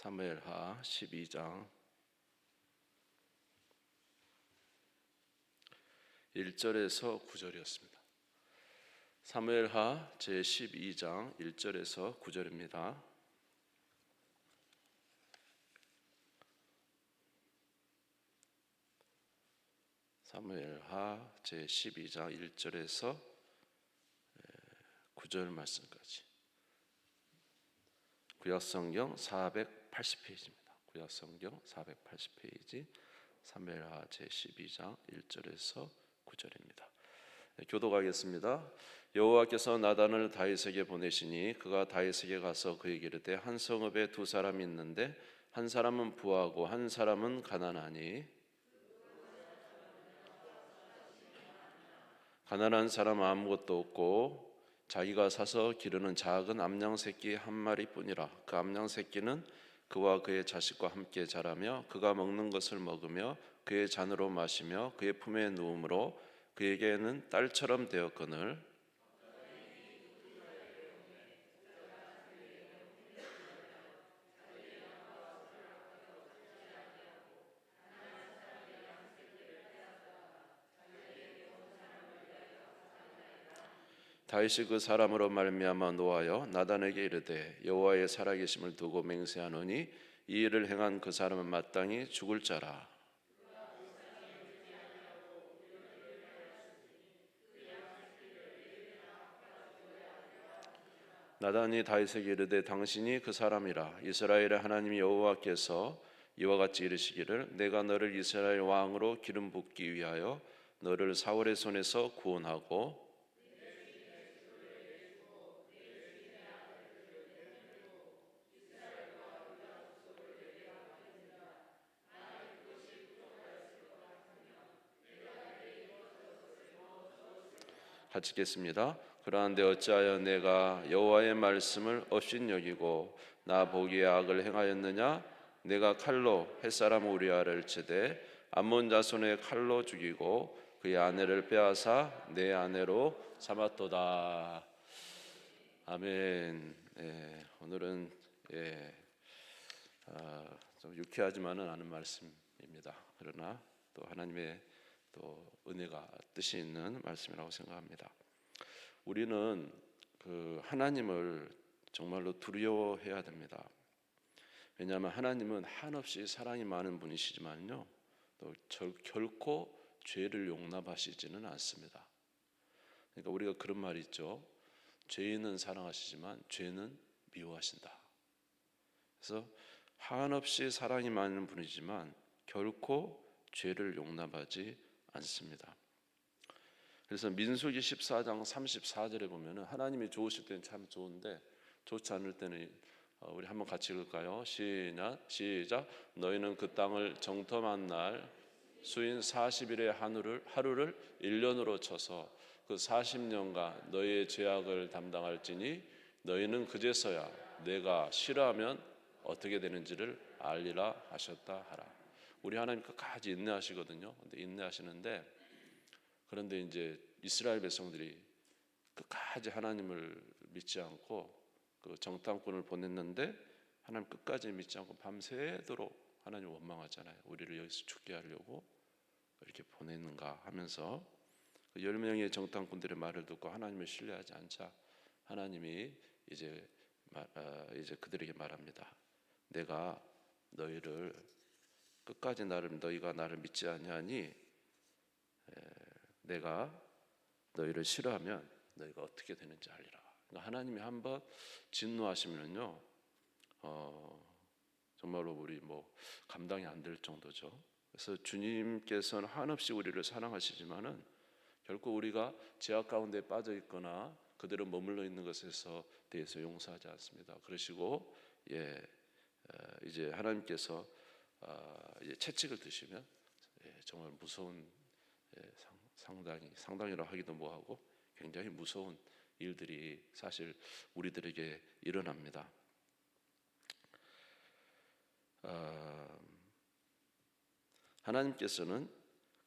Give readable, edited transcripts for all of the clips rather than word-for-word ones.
사무엘하 12장 1절에서 9절이었습니다. 사무엘하 제12장 1절에서 9절입니다. 사무엘하 제12장 1절에서 9절 말씀까지. 구약성경 480페이지입니다. 구약성경 480페이지 사무엘하 제12장 1절에서 9절입니다. 교독하겠습니다. 여호와께서 나단을 다윗에게 보내시니 그가 다윗에게 가서 그에게 이르되 한 성읍에 두 사람이 있는데 한 사람은 부하고 한 사람은 가난하니 가난한 사람은 아무것도 없고 자기가 사서 기르는 작은 암양 새끼 한 마리뿐이라. 그 암양 새끼는 그와 그의 자식과 함께 자라며 그가 먹는 것을 먹으며 그의 잔으로 마시며 그의 품에 누움으로 그에게는 딸처럼 되었거늘 다윗이 그 사람으로 말미암아 노하여 나단에게 이르되 여호와의 살아계심을 두고 맹세하노니 이 일을 행한 그 사람은 마땅히 죽을 자라. 나단이 다윗에게 이르되 당신이 그 사람이라. 이스라엘의 하나님 여호와께서 이와 같이 이르시기를 내가 너를 이스라엘 왕으로 기름 붓기 위하여 너를 사울의 손에서 구원하고 같이 읽겠습니다. 그러한데 어찌하여 내가 여호와의 말씀을 업신여기고 나 보기에 악을 행하였느냐? 내가 칼로 햇사람 우리아를 치되 암몬 자손의 칼로 죽이고 그의 아내를 빼앗아 내 아내로 삼았도다. 아멘. 오늘은 좀 유쾌하지만은 않은 말씀입니다. 그러나 또 하나님의 또 은혜가 뜻이 있는 말씀이라고 생각합니다. 우리는 그 하나님을 정말로 두려워해야 됩니다. 왜냐하면 하나님은 한없이 사랑이 많은 분이시지만요, 또 결코 죄를 용납하시지는 않습니다. 그러니까 우리가 그런 말이 있죠. 죄인은 사랑하시지만 죄는 미워하신다. 그래서 한없이 사랑이 많은 분이지만 결코 죄를 용납하지 않습니다. 그래서 민수기 14장 34절에 보면은 하나님이 좋으실 때는 참 좋은데 좋지 않을 때는 우리 한번 같이 읽을까요? 시작. 너희는 그 땅을 정탐한 날 수인 40일의 하루를 1년으로 쳐서 그 40년간 너희의 죄악을 담당할지니 너희는 그제서야 내가 싫어하면 어떻게 되는지를 알리라 하셨다 하라. 우리 하나님 끝까지 인내하시거든요. 근데 인내하시는데 그런데 이제 이스라엘 백성들이 끝까지 하나님을 믿지 않고 그 정탐꾼을 보냈는데 하나님 끝까지 믿지 않고 밤새도록 하나님 원망하잖아요. 우리를 여기서 죽게 하려고 이렇게 보냈는가 하면서 그 10명의 정탐꾼들의 말을 듣고 하나님을 신뢰하지 않자 하나님이 이제 그들에게 말합니다. 내가 너희를 끝까지 너희가 나를 믿지 아니하니 내가 너희를 싫어하면 너희가 어떻게 되는지 알리라. 그러니까 하나님이 한번 진노하시면요, 정말로 우리 감당이 안 될 정도죠. 그래서 주님께서는 한없이 우리를 사랑하시지만은 결코 우리가 죄악 가운데 빠져 있거나 그대로 머물러 있는 것에서 대해서 용서하지 않습니다. 그러시고 이제 하나님께서 이제 채찍을 드시면 정말 무서운 상당히라 하기도 뭐하고 굉장히 무서운 일들이 사실 우리들에게 일어납니다. 하나님께서는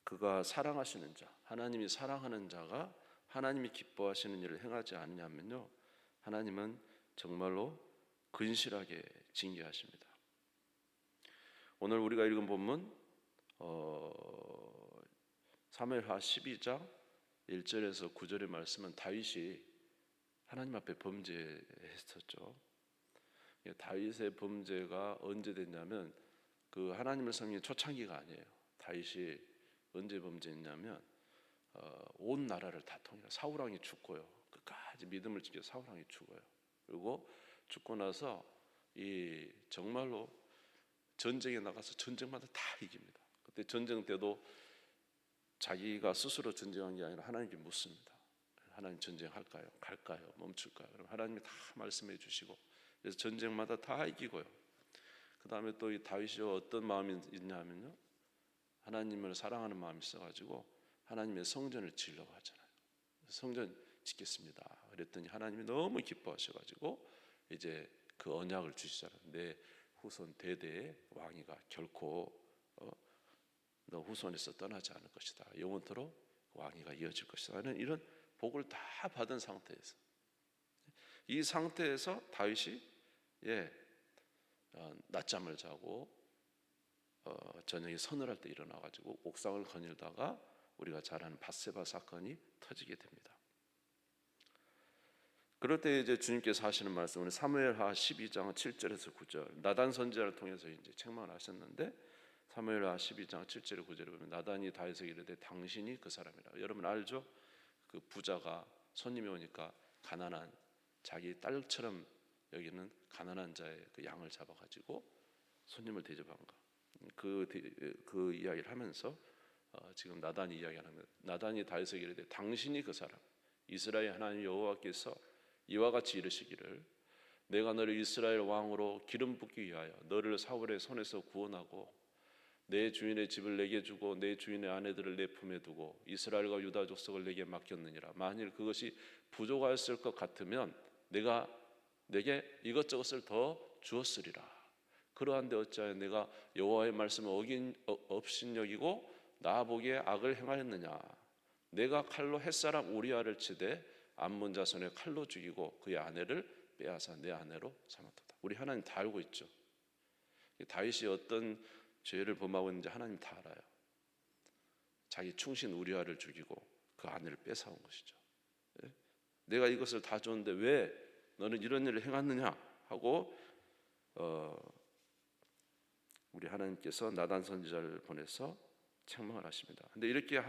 그가 사랑하시는 자, 하나님이 사랑하는 자가 하나님이 기뻐하시는 일을 행하지 않냐면요, 하나님은 정말로 근실하게 징계하십니다. 오늘 우리가 읽은 본문 사무엘하 12장 1절에서 9절의 말씀은 다윗이 하나님 앞에 범죄했었죠. 다윗의 범죄가 언제 됐냐면 그 하나님을 섬기는 초창기가 아니에요. 다윗이 언제 범죄했냐면 온 나라를 다 통일해 사울 왕이 죽고요. 끝까지 믿음을 지켜 사울 왕이 죽어요. 그리고 죽고 나서 이 정말로 전쟁에 나가서 전쟁마다 다 이깁니다. 그때 전쟁 때도 자기가 스스로 전쟁한 게 아니라 하나님께 묻습니다. 하나님 전쟁할까요? 갈까요? 멈출까요? 그럼 하나님이 다 말씀해 주시고 그래서 전쟁마다 다 이기고요. 그 다음에 또 이 다윗이 어떤 마음이 있냐면요, 하나님을 사랑하는 마음이 있어가지고 하나님의 성전을 지으려고 하잖아요. 성전 짓겠습니다. 그랬더니 하나님이 너무 기뻐하셔가지고 이제 그 언약을 주시잖아요. 내 후손 대대의 왕위가 결코 너 후손에서 떠나지 않을 것이다. 영원토록 왕위가 이어질 것이다. 이런 복을 다 받은 상태에서 이 상태에서 다윗이 낮잠을 자고 저녁에 서늘할 때 일어나가지고 옥상을 거닐다가 우리가 잘 아는 밧세바 사건이 터지게 됩니다. 그럴 때 이제 주님께서 하시는 말씀은 사무엘하 12장 7절에서 9절 나단 선지자를 통해서 이제 책망을 하셨는데 사무엘하 12장 7절에 9절에 보면 나단이 다윗에게 이르되 당신이 그 사람이라. 여러분 알죠? 그 부자가 손님이 오니까 가난한 자기 딸처럼 여기는 가난한 자의 그 양을 잡아가지고 손님을 대접한 거. 그 이야기를 하면서 지금 나단이 이야기하는 나단이 다윗에게 이르되 당신이 그 사람 이스라엘 하나님 여호와께서 이와 같이 이르시기를 내가 너를 이스라엘 왕으로 기름 붓기 위하여 너를 사울의 손에서 구원하고 내 주인의 집을 내게 주고 내 주인의 아내들을 내 품에 두고 이스라엘과 유다 족속을 내게 맡겼느니라. 만일 그것이 부족하였을 것 같으면 내가 내게 이것저것을 더 주었으리라. 그러한데 어찌하여 내가 여호와의 말씀을 업신여기고 나 보기에 악을 행하였느냐. 내가 칼로 햇사람 우리아를 치되 암몬 자손의 칼로 죽이고 그의 아내를 빼앗아 내 아내로 삼았도다. 우리 하나님 다 알고 있죠. 다윗이 어떤 죄를 범하고 있는지 하나님 다 알아요. 자기 충신 우리아를 죽이고 그 아내를 뺏어온 것이죠. 내가 이것을 다 줬는데 왜 너는 이런 일을 행했느냐 하고 우리 하나님께서 나단 선지자를 보내서 책망을 하십니다. 근데 이렇게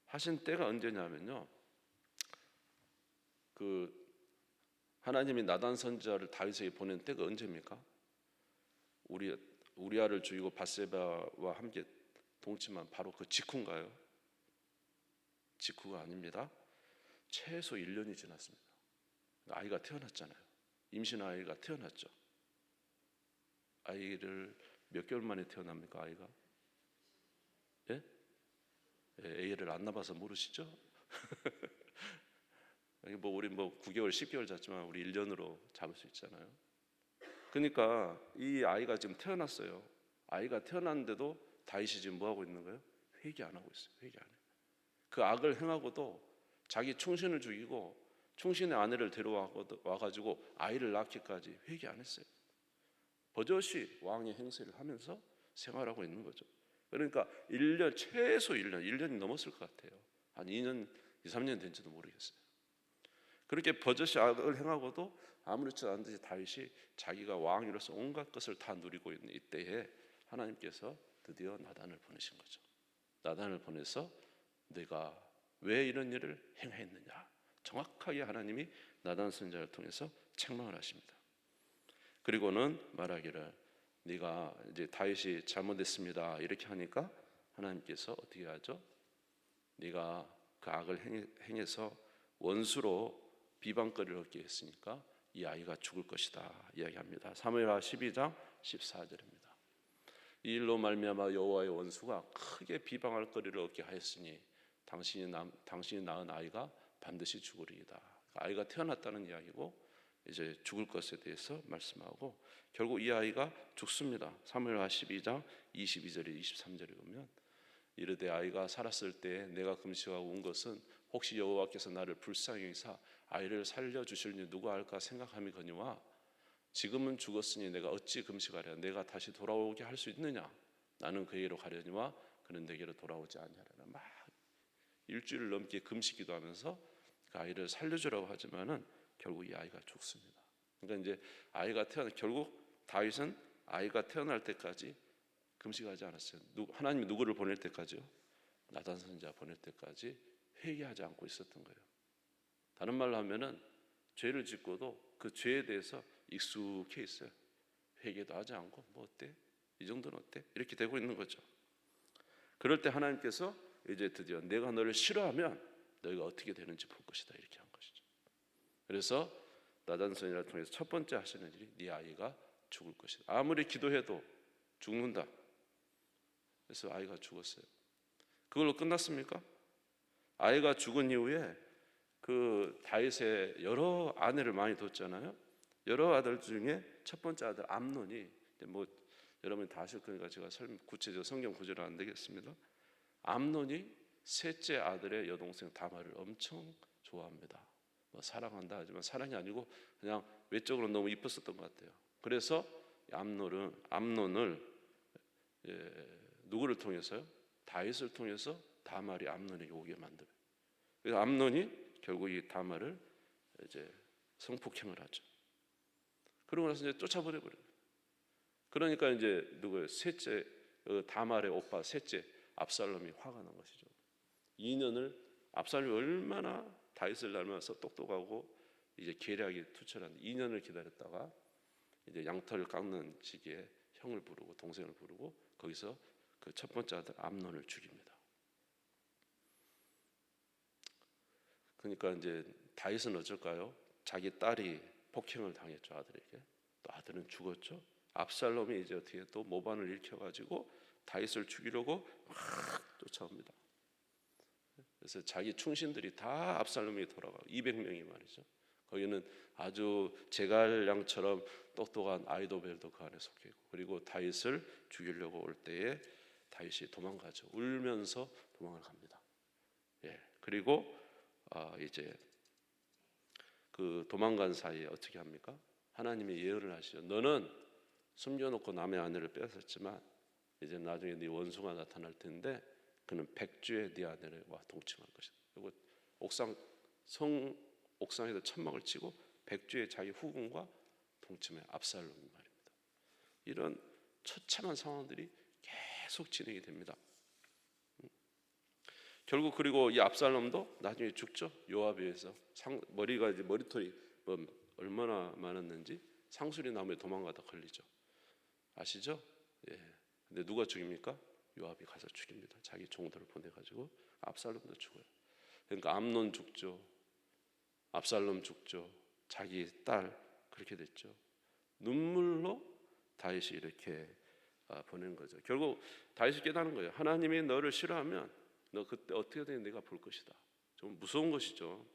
하신 때가 언제냐면요, 그 하나님이 나단 선지자를 다윗에게 보낸 때가 언제입니까? 우리아를 죽이고 밧세바와 함께 동침한 바로 그 직후인가요? 직후가 아닙니다. 최소 1년이 지났습니다. 아이가 태어났잖아요. 임신 아이가 태어났죠. 아이를 몇 개월 만에 태어납니까? 아이가? 예? 애를 안 낳아서 모르시죠? 우리 9개월, 10개월 잤지만 우리 1년으로 잡을 수 있잖아요. 그러니까 이 아이가 지금 태어났어요. 아이가 태어났는데도 다윗이 지금 뭐 하고 있는 거예요? 회개 안 하고 있어요. 회개 안 해요. 그 악을 행하고도 자기 충신을 죽이고 충신의 아내를 데려와가지고 아이를 낳기까지 회개 안 했어요. 버젓이 왕의 행세를 하면서 생활하고 있는 거죠. 그러니까 1년, 최소 1년이 넘었을 것 같아요. 한 2년, 2, 3년 된지도 모르겠어요. 그렇게 버젓이 악을 행하고도 아무렇지 않은 듯이 다윗이 자기가 왕으로서 온갖 것을 다 누리고 있는 이때에 하나님께서 드디어 나단을 보내신 거죠. 나단을 보내서 내가 왜 이런 일을 행했느냐, 정확하게 하나님이 나단 선지자를 통해서 책망을 하십니다. 그리고는 말하기를 네가 이제 다윗이 잘못했습니다 이렇게 하니까 하나님께서 어떻게 하죠? 네가 그 악을 행해서 원수로 비방거리를 얻게 했으니까 이 아이가 죽을 것이다 이야기합니다. 사무엘하 12장 14절입니다. 이 일로 말미암아 여호와의 원수가 크게 비방할 거리를 얻게 하였으니 당신이 낳은 아이가 반드시 죽으리이다. 아이가 태어났다는 이야기고 이제 죽을 것에 대해서 말씀하고 결국 이 아이가 죽습니다. 사무엘하 12장 22절에 23절에 보면 이르되 아이가 살았을 때 내가 금식하고 온 것은 혹시 여호와께서 나를 불쌍히 여기사 아이를 살려주실니 누가 알까 생각함이거니와 지금은 죽었으니 내가 어찌 금식하랴. 내가 다시 돌아오게 할 수 있느냐. 나는 그에게로 가려니와 그는 내게로 돌아오지 아니하리라. 막 일주일 넘게 금식 기도하면서 그 아이를 살려주라고 하지만은 결국 이 아이가 죽습니다. 그러니까 이제 아이가 결국 다윗은 아이가 태어날 때까지 금식하지 않았어요. 하나님이 누구를 보낼 때까지요? 나단 선지자 보낼 때까지 회개하지 않고 있었던 거예요. 다른 말로 하면은 죄를 짓고도 그 죄에 대해서 익숙해 있어요. 회개도 하지 않고 뭐 어때? 이 정도는 어때? 이렇게 되고 있는 거죠. 그럴 때 하나님께서 이제 드디어 내가 너를 싫어하면 너희가 어떻게 되는지 볼 것이다 이렇게 한 것이죠. 그래서 나단 선지자를 통해서 첫 번째 하시는 일이 네 아이가 죽을 것이다. 아무리 기도해도 죽는다. 그래서 아이가 죽었어요. 그걸로 끝났습니까? 아이가 죽은 이후에 그 다윗의 여러 아내를 많이 뒀잖아요. 여러 아들 중에 첫 번째 아들 암논이 뭐 여러분이 다 아실 거니까 제가 구체적 성경 구절은 안 되겠습니다. 암논이 셋째 아들의 여동생 다말을 엄청 좋아합니다. 뭐 사랑한다 하지만 사랑이 아니고 그냥 외적으로 너무 이뻤었던 것 같아요. 그래서 암논을 누구를 통해서요? 다윗을 통해서 다말이 암논에게 오게 만들어요. 그래서 암논이 결국 이 다말을 이제 성폭행을 하죠. 그러고 나서 이제 쫓아버려요. 그러니까 이제 누구예요? 셋째 다말의 오빠 셋째 압살롬이 화가 난 것이죠. 2년을 압살롬이 얼마나 다윗을 닮아서 똑똑하고 이제 계략이 투철한 2년을 기다렸다가 이제 양털을 깎는 시기에 형을 부르고 동생을 부르고 거기서 그 첫 번째 아들 암논을 죽입니다. 그러니까 이제 다윗은 어쩔까요? 자기 딸이 폭행을 당했죠, 아들에게. 또 아들은 죽었죠. 압살롬이 이제 어떻게 또 모반을 일으켜가지고 다윗을 죽이려고 막 쫓아옵니다. 그래서 자기 충신들이 다 압살롬이 돌아가고 200명이 말이죠. 거기는 아주 제갈량처럼 똑똑한 아이도벨도 그 안에 속해 있고, 그리고 다윗을 죽이려고 올 때에 다윗이 도망가죠. 울면서 도망을 갑니다. 그리고 이제 그 도망간 사이에 어떻게 합니까? 하나님이 예언을 하시죠. 너는 숨겨놓고 남의 아내를 뺏었지만 이제 나중에 네 원수가 나타날 텐데 그는 백주에 네 아내와 동침할 것이다. 그리고 옥상에서 천막을 치고 백주에 자기 후궁과 동침해 압살롬 말입니다. 이런 처참한 상황들이 계속 진행이 됩니다. 결국 그리고 이 압살롬도 나중에 죽죠. 요압에 의해서 머리가 이제 머리털이 뭐 얼마나 많았는지 상수리 나무에 도망가다 걸리죠. 아시죠? 근데 누가 죽입니까? 요압이 가서 죽입니다. 자기 종들을 보내가지고 압살롬도 죽어요. 그러니까 암논 죽죠. 압살롬 죽죠. 자기 딸 그렇게 됐죠. 눈물로 다윗이 이렇게 보낸 거죠. 결국 다윗이 깨닫는 거예요. 하나님이 너를 싫어하면 너 그때 어떻게든 내가 볼 것이다. 좀 무서운 것이죠.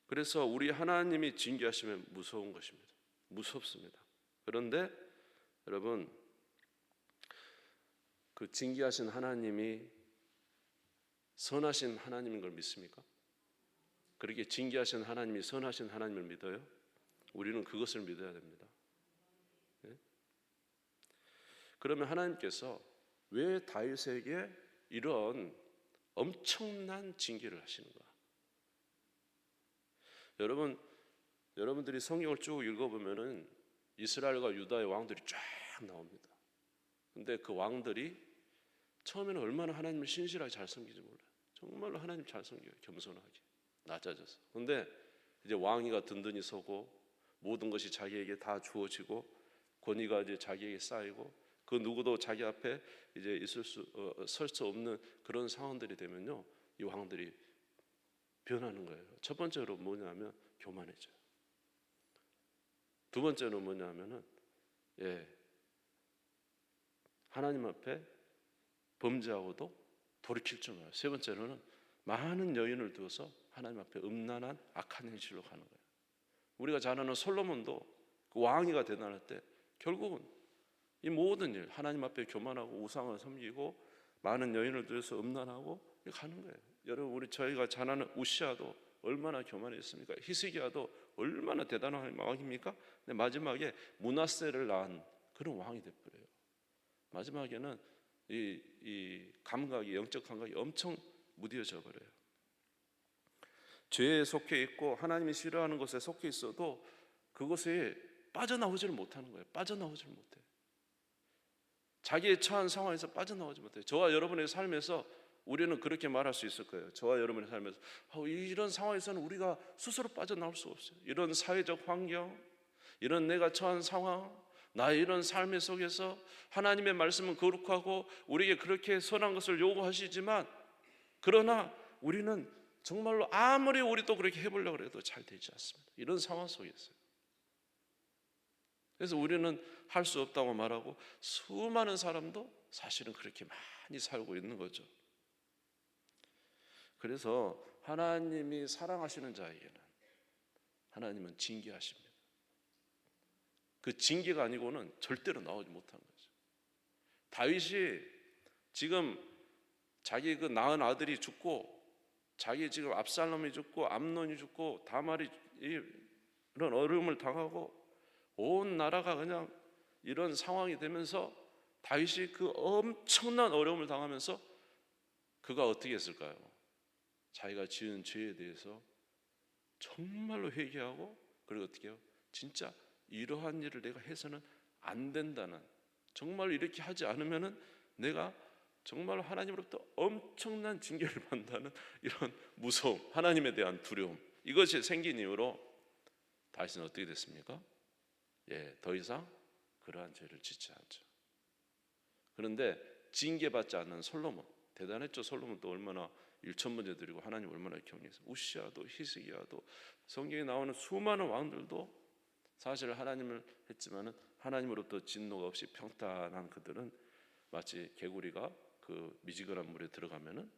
그래서 우리 하나님이 징계하시면 무서운 것입니다. 무섭습니다. 그런데 여러분, 그 징계하신 하나님이 선하신 하나님인 걸 믿습니까? 그렇게 징계하신 하나님이 선하신 하나님을 믿어요? 우리는 그것을 믿어야 됩니다. 그러면 하나님께서 왜 다윗에게 이런 엄청난 징계를 하시는가? 여러분들이 성경을 쭉 읽어보면은 이스라엘과 유다의 왕들이 쫙 나옵니다. 근데 그 왕들이 처음에는 얼마나 하나님을 신실하게 잘 섬기지 몰라요. 정말로 하나님 잘 섬겨요. 겸손하게 낮아져서. 근데 이제 왕위가 든든히 서고 모든 것이 자기에게 다 주어지고 권위가 이제 자기에게 쌓이고 그 누구도 자기 앞에 이제 설 수 없는 그런 상황들이 되면요, 이 왕들이 변하는 거예요. 첫 번째로 뭐냐면 교만해져요. 두 번째는 뭐냐면은 하나님 앞에 범죄하고도 돌이킬 줄 몰라요. 세 번째로는 많은 여인을 두어서 하나님 앞에 음란한 악한 행실로 가는 거예요. 우리가 잘 아는 솔로몬도 그 왕위가 대단할 때 결국은 이 모든 일 하나님 앞에 교만하고 우상을 섬기고 많은 여인을 두어서 음란하고 가는 거예요. 여러분, 저희가 잘 아는 우시아도 얼마나 교만했습니까? 히스기야도 얼마나 대단한 왕입니까? 근데 마지막에 므낫세를 낳은 그런 왕이 돼버려요. 마지막에는 이 감각이, 영적 감각이 엄청 무뎌져 버려요. 죄에 속해 있고 하나님이 싫어하는 것에 속해 있어도 그것에 빠져나오지를 못하는 거예요. 빠져나오지를 못해요. 자기의 처한 상황에서 빠져나오지 못해요. 저와 여러분의 삶에서 우리는 그렇게 말할 수 있을 거예요. 저와 여러분의 삶에서 이런 상황에서는 우리가 스스로 빠져나올 수 없어요. 이런 사회적 환경, 이런 내가 처한 상황, 나의 이런 삶의 속에서 하나님의 말씀은 거룩하고 우리에게 그렇게 선한 것을 요구하시지만, 그러나 우리는 정말로 아무리 우리도 그렇게 해보려고 해도 잘 되지 않습니다. 이런 상황 속에서요. 그래서 우리는 할 수 없다고 말하고 수많은 사람도 사실은 그렇게 많이 살고 있는 거죠. 그래서 하나님이 사랑하시는 자에게는 하나님은 징계하십니다. 그 징계가 아니고는 절대로 나오지 못하는 거죠. 다윗이 지금 자기 그 낳은 아들이 죽고, 자기 지금 압살롬이 죽고 암논이 죽고 다말이 이런 어려움을 당하고 온 나라가 그냥 이런 상황이 되면서 다윗이 그 엄청난 어려움을 당하면서 그가 어떻게 했을까요? 자기가 지은 죄에 대해서 정말로 회개하고, 그리고 어떻게 해요? 진짜 이러한 일을 내가 해서는 안 된다는, 정말로 이렇게 하지 않으면은 내가 정말로 하나님으로부터 엄청난 징계를 받는다는 이런 무서움, 하나님에 대한 두려움, 이것이 생긴 이후로 다윗은 어떻게 됐습니까? 더 이상 그러한 죄를 짓지 않죠. 그런데 징계받지 않는 솔로몬, 대단했죠. 솔로몬도 얼마나 일천문제 드리고 하나님 얼마나 경외했어요. 우시아도 히스기야도, 성경에 나오는 수많은 왕들도 사실 하나님을 했지만은 하나님으로부터 진노가 없이 평탄한 그들은 마치 개구리가 그 미지근한 물에 들어가면은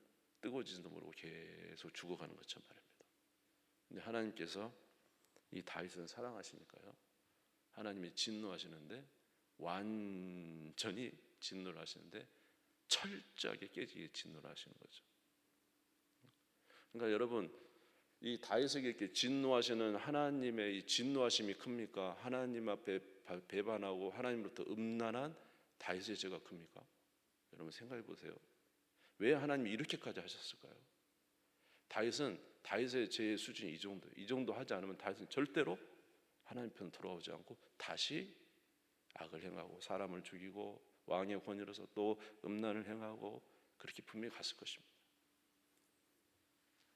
뜨거워지지도 모르고 계속 죽어가는 것처럼 말입니다. 근데 하나님께서 이 다윗은 사랑하시니까요, 하나님이 진노하시는데, 완전히 진노를 하시는데 철저하게 깨지게 진노를 하시는 거죠. 그러니까 여러분, 이 다윗에게 이렇게 진노하시는 하나님의 이 진노하심이 큽니까? 하나님 앞에 배반하고 하나님으로부터 음란한 다윗의 죄가 큽니까? 여러분 생각해 보세요. 왜 하나님이 이렇게까지 하셨을까요? 다윗의 죄의 수준이 이 정도 하지 않으면 다윗은 절대로 하나님 편 돌아오지 않고 다시 악을 행하고 사람을 죽이고 왕의 권위로서 또 음란을 행하고 그렇게 분명히 갔을 것입니다.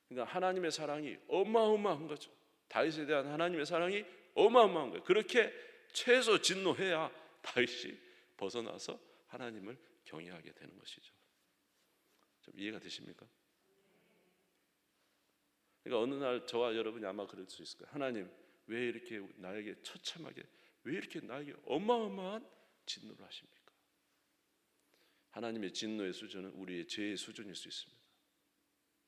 그러니까 하나님의 사랑이 어마어마한 거죠. 다윗에 대한 하나님의 사랑이 어마어마한 거예요. 그렇게 최소 진노해야 다윗이 벗어나서 하나님을 경외하게 되는 것이죠. 좀 이해가 되십니까? 그러니까 어느 날 저와 여러분이 아마 그럴 수 있을 거예요. 하나님, 왜 이렇게 나에게 처참하게, 왜 이렇게 나에게 어마어마한 진노를 하십니까? 하나님의 진노의 수준은 우리의 죄의 수준일 수 있습니다.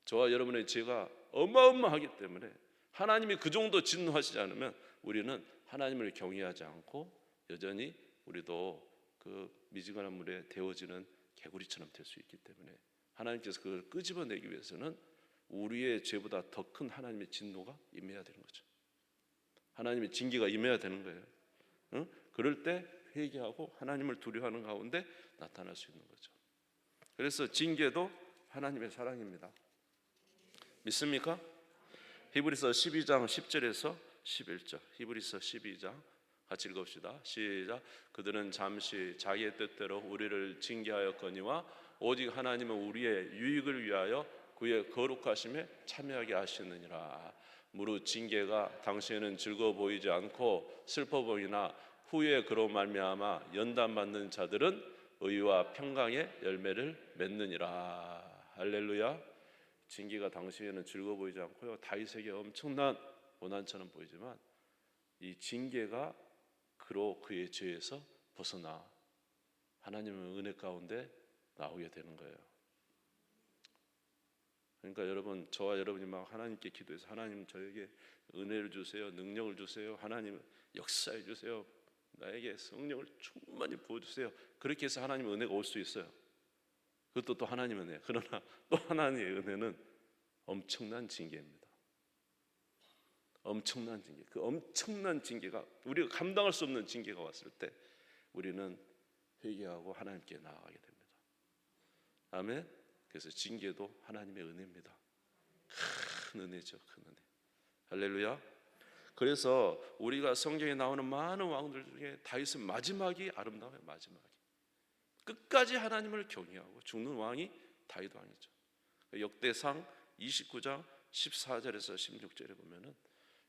저와 여러분의 죄가 어마어마하기 때문에 하나님이 그 정도 진노하시지 않으면 우리는 하나님을 경외하지 않고 여전히 우리도 그 미지근한 물에 데워지는 개구리처럼 될 수 있기 때문에 하나님께서 그걸 끄집어내기 위해서는 우리의 죄보다 더 큰 하나님의 진노가 임해야 되는 거죠. 하나님의 징계가 임해야 되는 거예요. 응? 그럴 때 회개하고 하나님을 두려워하는 가운데 나타날 수 있는 거죠. 그래서 징계도 하나님의 사랑입니다. 믿습니까? 히브리서 12장 10절에서 11절, 히브리서 12장 같이 읽읍시다. 시작. 그들은 잠시 자기의 뜻대로 우리를 징계하였거니와 오직 하나님은 우리의 유익을 위하여 그의 거룩하심에 참여하게 하시느니라. 무릇 징계가 당시에는 즐거워 보이지 않고 슬퍼 보이나 후에 그로 말미암아 연단받는 자들은 의와 평강의 열매를 맺느니라. 할렐루야. 징계가 당시에는 즐거워 보이지 않고요, 다윗에게 엄청난 고난처럼 보이지만 이 징계가 그로 그의 죄에서 벗어나 하나님의 은혜 가운데 나오게 되는 거예요. 그러니까 여러분, 저와 여러분이 막 하나님께 기도해서 하나님 저에게 은혜를 주세요, 능력을 주세요, 하나님 역사해 주세요, 나에게 성령을 충만히 부어주세요. 그렇게 해서 하나님의 은혜가 올 수 있어요. 그것도 또 하나님의 은혜. 그러나 또 하나님의 은혜는 엄청난 징계입니다. 엄청난 징계. 그 엄청난 징계가 우리가 감당할 수 없는 징계가 왔을 때 우리는 회개하고 하나님께 나아가게 됩니다. 아멘. 그래서 징계도 하나님의 은혜입니다. 큰 은혜죠, 큰 은혜. 할렐루야. 그래서 우리가 성경에 나오는 많은 왕들 중에 다윗은 마지막이 아름다워요. 마지막이 끝까지 하나님을 경외하고 죽는 왕이 다윗 왕이죠. 역대상 29장 14절에서 16절에 보면은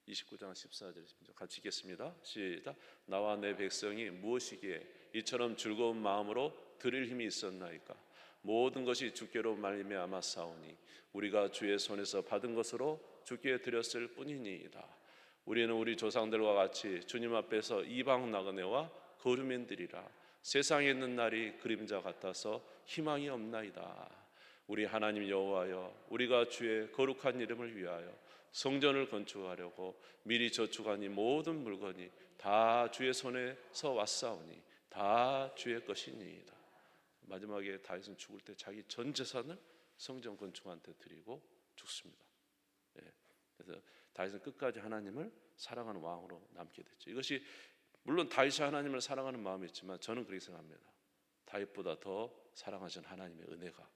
29장 14절 16절 같이 읽겠습니다. 시작. 나와 내 백성이 무엇이기에 이처럼 즐거운 마음으로 드릴 힘이 있었나이까. 모든 것이 주께로 말미암아 싸우니 우리가 주의 손에서 받은 것으로 주께 드렸을 뿐이니이다. 우리는 우리 조상들과 같이 주님 앞에서 이방 나그네와 거류민들이라. 세상에 있는 날이 그림자 같아서 희망이 없나이다. 우리 하나님 여호와여, 우리가 주의 거룩한 이름을 위하여 성전을 건축하려고 미리 저축한 이 모든 물건이 다 주의 손에서 왔사오니 다 주의 것이니이다. 마지막에 다윗은 죽을 때 자기 전 재산을 성전 건축한테 드리고 죽습니다. 예. 그래서 다윗은 끝까지 하나님을 사랑하는 왕으로 남게 됐죠. 이것이 물론 다윗이 하나님을 사랑하는 마음이 있지만 저는 그렇게 생각합니다. 다윗보다 더 사랑하신 하나님의 은혜가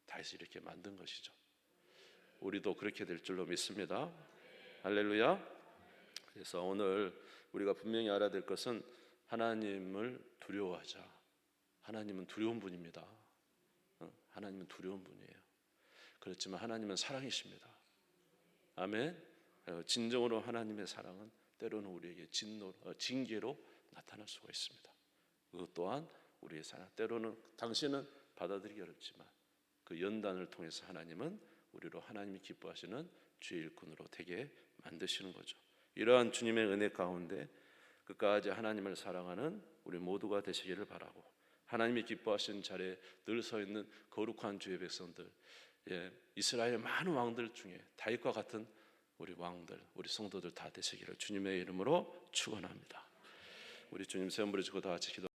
다윗을 이렇게 만든 것이죠. 우리도 그렇게 될 줄로 믿습니다. 할렐루야. 그래서 오늘 우리가 분명히 알아야 될 것은 하나님을 두려워하자. 하나님은 두려운 분입니다. 하나님은 두려운 분이에요. 그렇지만 하나님은 사랑이십니다. 아멘. 진정으로 하나님의 사랑은 때로는 우리에게 징계로 나타날 수가 있습니다. 그것 또한 우리의 사랑. 때로는 당신은 받아들이기 어렵지만 그 연단을 통해서 하나님은 우리로 하나님이 기뻐하시는 주의 일꾼으로 되게 만드시는 거죠. 이러한 주님의 은혜 가운데 끝까지 하나님을 사랑하는 우리 모두가 되시기를 바라고, 하나님이 기뻐하시는 자리에 늘 서 있는 거룩한 주의 백성들, 이스라엘 많은 왕들 중에 다윗과 같은 우리 왕들, 우리 성도들 다 되시기를 주님의 이름으로 축원합니다. 우리 주님 세움 부르시고 다 같이 기도.